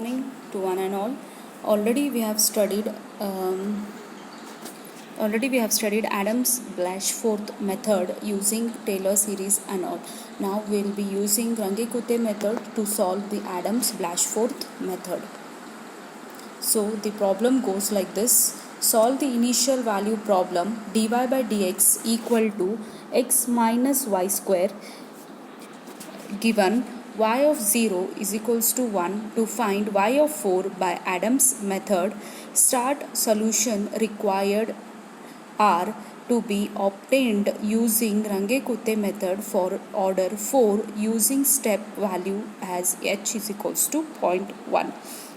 morning to one and all. Already we have studied. Um, Already we have studied Adams-Blatchforth method using Taylor series and all. Now we will be using Runge-Kutta method to solve the Adams-Blatchforth method. So the problem goes like this. Solve the initial value problem dy by dx equal to x minus y square given y of 0 is equals to 1 to find y of 4 by Adams method. Start solution required are to be obtained using Runge-Kutta method for order 4 using step value as h is equals to 0.1.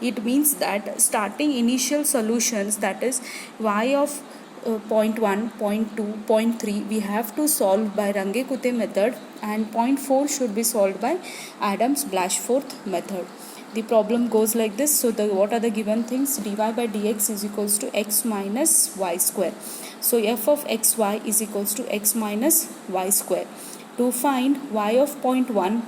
It means that starting initial solutions, that is y of 0.1, 0.2, 0.3 we have to solve by Runge-Kutta method, and 0.4 should be solved by Adams-Blatchforth method. The problem goes like this. So what are the given things? Dy by dx is equals to x minus y square. So f of xy is equals to x minus y square. To find y of 0.1,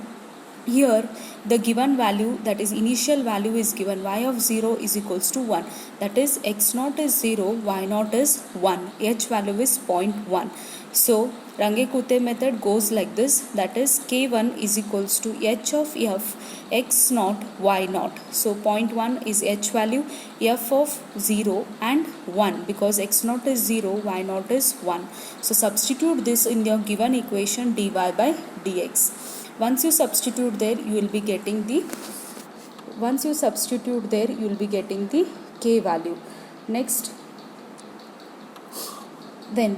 here the given value, that is initial value, is given y of 0 is equals to 1. That is x naught is 0, y naught is 1. H value is 0.1. So Runge-Kutta method goes like this, that is k1 is equals to h of f x naught y naught. So 0.1 is h value, f of 0 and 1, because x naught is 0, y naught is 1. So substitute this in your given equation dy by dx. Once you substitute there, you will be getting the k value. Next, then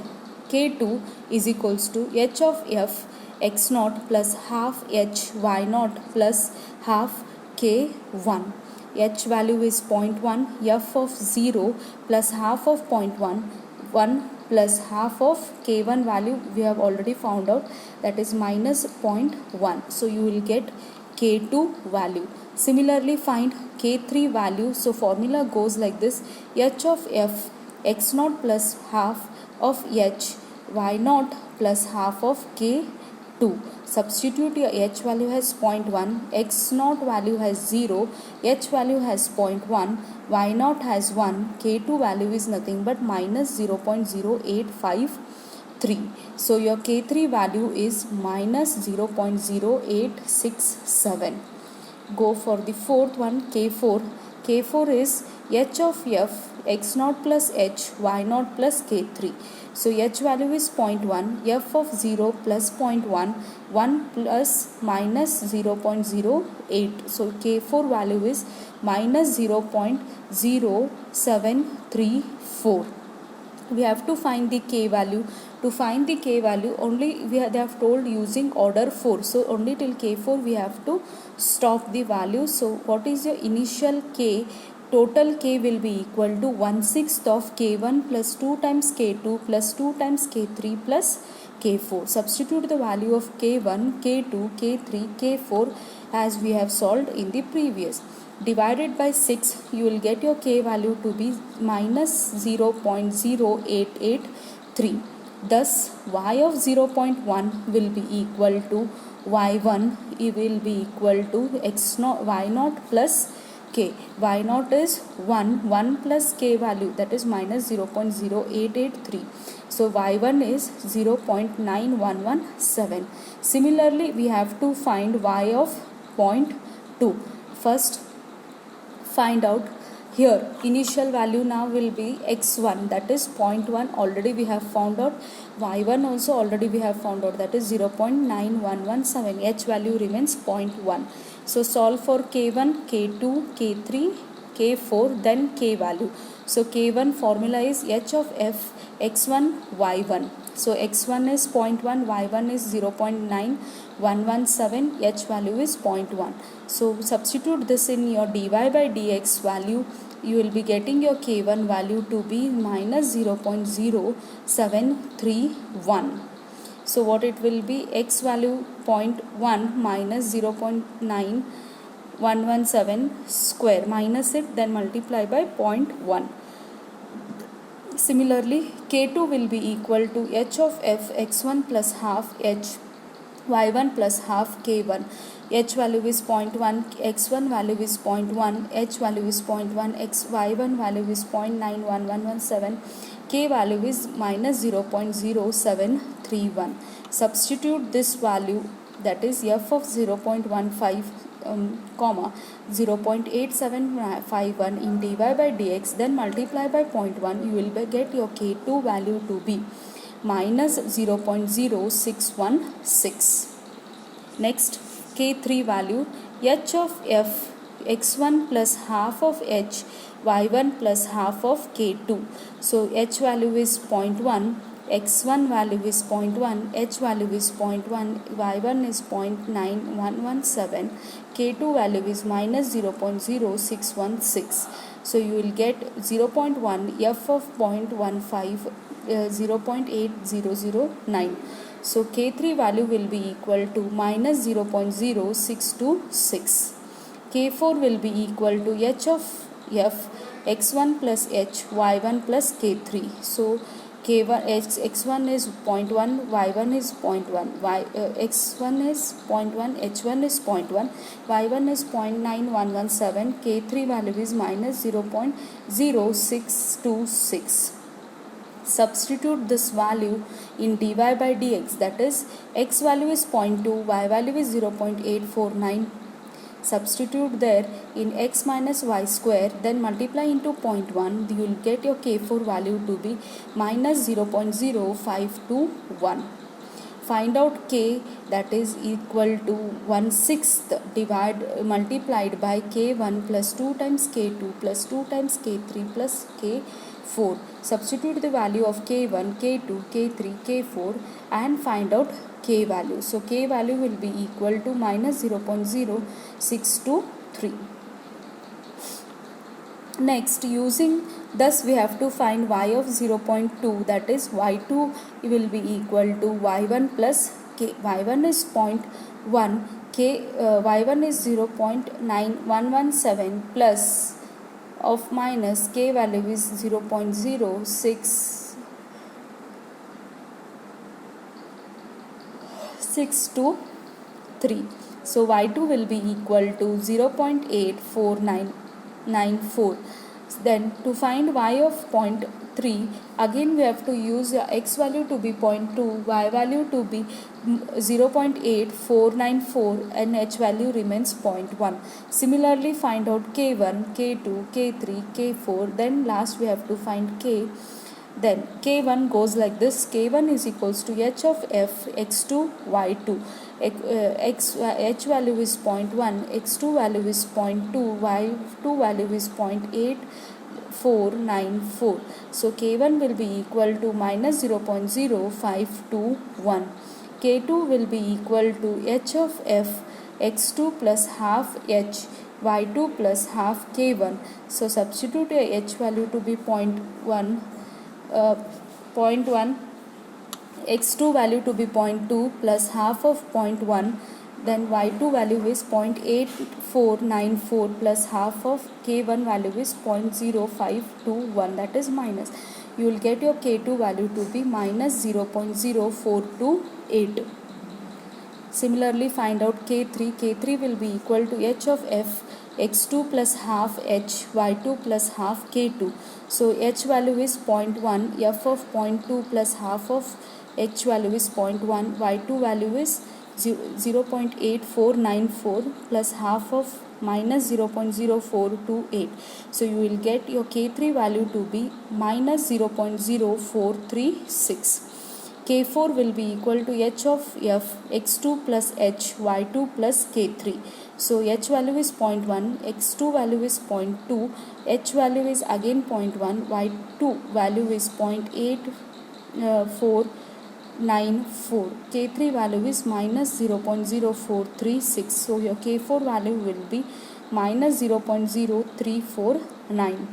k2 is equals to h of f x naught plus half h y naught plus half k1. H value is 0.1, f of 0 plus half of 0.1, 1 plus half of k1 value we have already found out, that is minus 0.1. So you will get k2 value. Similarly, find k3 value. So formula goes like this: h of f x naught plus half of h y naught plus half of k2. Substitute your h value has 0.1, x naught value has 0, h value has 0.1, y naught has 1, k2 value is nothing but minus 0.0853. So your k3 value is minus 0.0867. Go for the fourth one, k4. K4 is h of f x naught plus h y naught plus k3. So h value is 0.1, f of 0 plus 0.1, 1 plus minus 0.08. So k4 value is minus 0.0734. We have to find the k value. To find the k value, only they have told using order 4. So only till k4 we have to stop the value. So what is your initial k? Total k will be equal to 1/6 of k1 plus 2 times k2 plus 2 times k3 plus k4. Substitute the value of k1, k2, k3, k4 as we have solved in the previous. Divided by 6, you will get your k value to be minus 0.0883. Thus, y of 0.1 will be equal to y1, it will be equal to x naught, y naught plus k. Y naught is 1, 1 plus k value, that is minus 0.0883. So y1 is 0.9117. Similarly, we have to find y of 0.2. First, find out here initial value now will be x1, that is 0.1, already we have found out. Y1 also already we have found out, that is 0.9117. H value remains 0.1. So solve for k1, k2, k3, k4, then k value. So k1 formula is h of f x1 y1. So x1 is 0.1, y1 is 0.9117, h value is 0.1. So substitute this in your dy by dx value. You will be getting your k1 value to be minus 0.0731. So what it will be? X value 0.1 minus 0.9117 square, minus it, then multiply by 0.1. Similarly, k2 will be equal to h of f x1 plus half h y1 plus half k1. h value is 0.1, x1 value is 0.1, h value is 0.1, y1 value is 0.91117, k value is minus 0.0731. Substitute this value, that is f of 0.15 comma 0.8751 in dy by dx, then multiply by 0.1, you will get your k2 value to be minus 0.0616. Next, k3 value, h of f x1 plus half of h y1 plus half of k2. So h value is 0.1, x1 value is 0.1, h value is 0.1, y1 is 0.9117, k2 value is minus 0.0616. So you will get 0.1, f of 0.15, 0.8009. So k3 value will be equal to minus 0.0626. k4 will be equal to h of f x1 plus h y1 plus k3. So k1 x1 is 0.1, y1 is 0.1, x1 is 0.1, h1 is 0.1, y1 is 0.9117, k3 value is minus 0.0626. Substitute this value in dy by dx, that is x value is 0.2, y value is 0.849. Substitute there in x minus y square, then multiply into 0.1, you will get your k4 value to be minus 0.0521. Find out k, that is equal to 1/6 multiplied by k1 plus 2 times k2 plus 2 times k3 plus k4. Substitute the value of k1, k2, k3, k4 and find out k value. So k value will be equal to minus 0.0623. Next, using thus we have to find y of 0.2, that is y2 will be equal to y1 plus k. y1 is 0.1, y1 is 0.9117 plus of minus k value is 0.0623. So y2 will be equal to 0.84994. Then to find y of 0.3, again we have to use x value to be 0.2, y value to be 0.8494 and h value remains 0.1. Similarly, find out k1, k2, k3, k4, then last we have to find k. Then k1 goes like this, k1 is equals to h of f x2 y2. H value is 0.1, x2 value is 0.2, y2 value is 0.8494. So k1 will be equal to minus 0.0521. k2 will be equal to h of f x2 plus half h y2 plus half k1. So substitute a h value to be 0.1, x2 value to be 0.2 plus half of 0.1, then y2 value is 0.8494 plus half of k1 value is 0.0521, that is minus. You will get your k2 value to be minus 0.0428. Similarly, find out k3. k3 will be equal to h of f x2 plus half h y2 plus half k2. So h value is 0.1, f of 0.2 plus half of h value is 0.1, y2 value is 0.8494 plus half of minus 0.0428. So you will get your k3 value to be minus 0.0436. k4 will be equal to h of f x2 plus h y2 plus k3. So h value is 0.1, x2 value is 0.2, h value is again 0.1, y2 value is 0.8494, k3 value is minus 0.0436. So your k4 value will be minus 0.0349.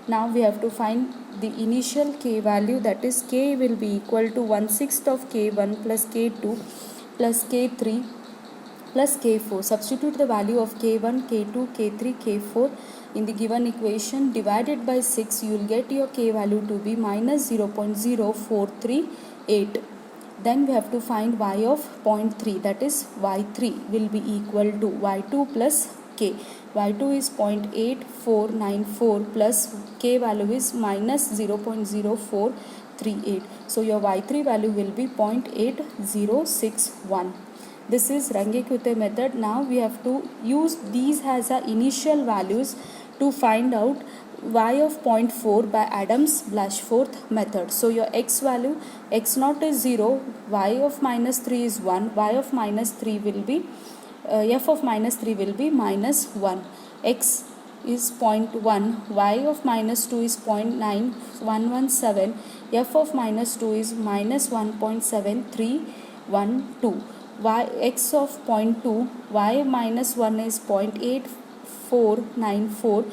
Now we have to find the initial k value, that is k will be equal to 1/6 of k1 plus k2 plus k3 plus k4. Substitute the value of k1, k2, k3, k4 in the given equation, divided by 6, you will get your k value to be minus 0.0438. Then we have to find y of 0.3, that is y3 will be equal to y2 plus k. y2 is 0.8494 plus k value is minus 0.0438. So your y3 value will be 0.8061. This is Runge-Kutta method. Now we have to use these as our initial values to find out y of 0.4 by Adams-Blatchford method. So your x value, x0 is 0, y of minus 3 is 1, y of minus 3 will be, f of minus 3 will be minus 1, x is 0.1, y of minus 2 is 0.9117, f of minus 2 is minus 1.7312, y x of 0.2, y minus 1 is 0.8494,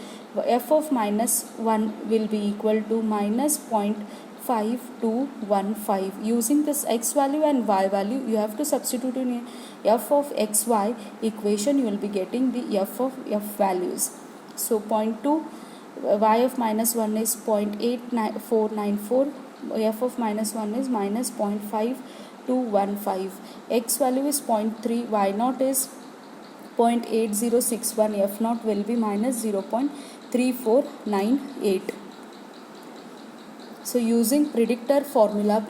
f of minus 1 will be equal to minus 0.5215. Using this x value and y value, you have to substitute in f of xy equation. You will be getting the f of f values. So 0.2, y of minus 1 is 0.8494, f of minus 1 is minus 0.5215, x value is 0.3, y naught is 0.8061, f naught will be minus 0.3498. So using predictor formula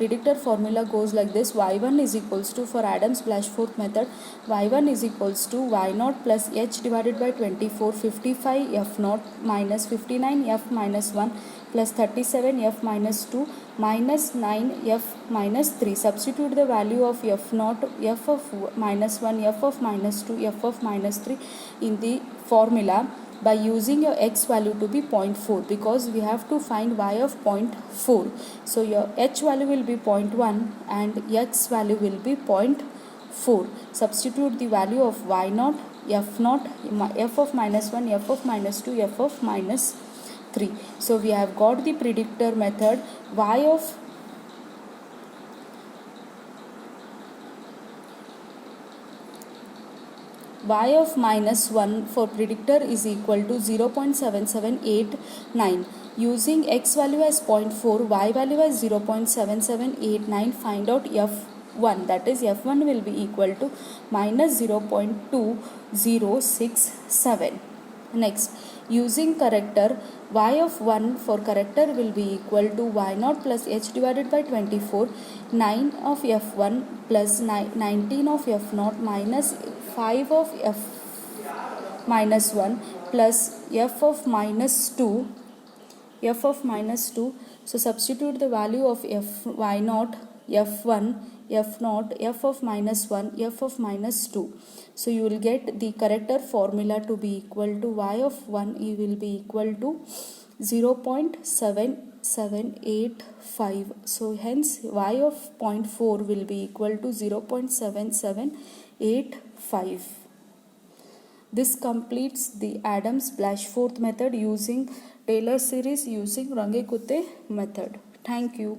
goes like this: y1 is equals to, for Adams-Blatchford method, y1 is equals to y naught plus h divided by 24, 55 f naught minus 59 f minus 1 plus 37 f minus 2 minus 9 f minus 3. Substitute the value of f naught, f of minus 1, f of minus 2, f of minus 3 in the formula by using your x value to be 0.4, because we have to find y of 0.4. So your h value will be 0.1 and x value will be 0.4. Substitute the value of y naught, f naught, f of minus 1, f of minus 2, f of minus 3. So we have got the predictor method. Y of minus 1 for predictor is equal to 0.7789. Using x value as 0.4, y value as 0.7789, find out f1, that is f1 will be equal to minus 0.2067. Next, using corrector, y of 1 for corrector will be equal to y naught plus h divided by 24, 9 of f1 plus 19 of f naught minus 5 of f minus 1 plus f of minus 2, So substitute the value of y naught, f1, f naught, f of minus 1, f of minus 2. So you will get the corrector formula to be equal to y of 1 will be equal to 0.7785. So hence y of 0.4 will be equal to 0.7785. This completes the Adams-Blatchford method using Taylor series using Runge-Kutta method. Thank you.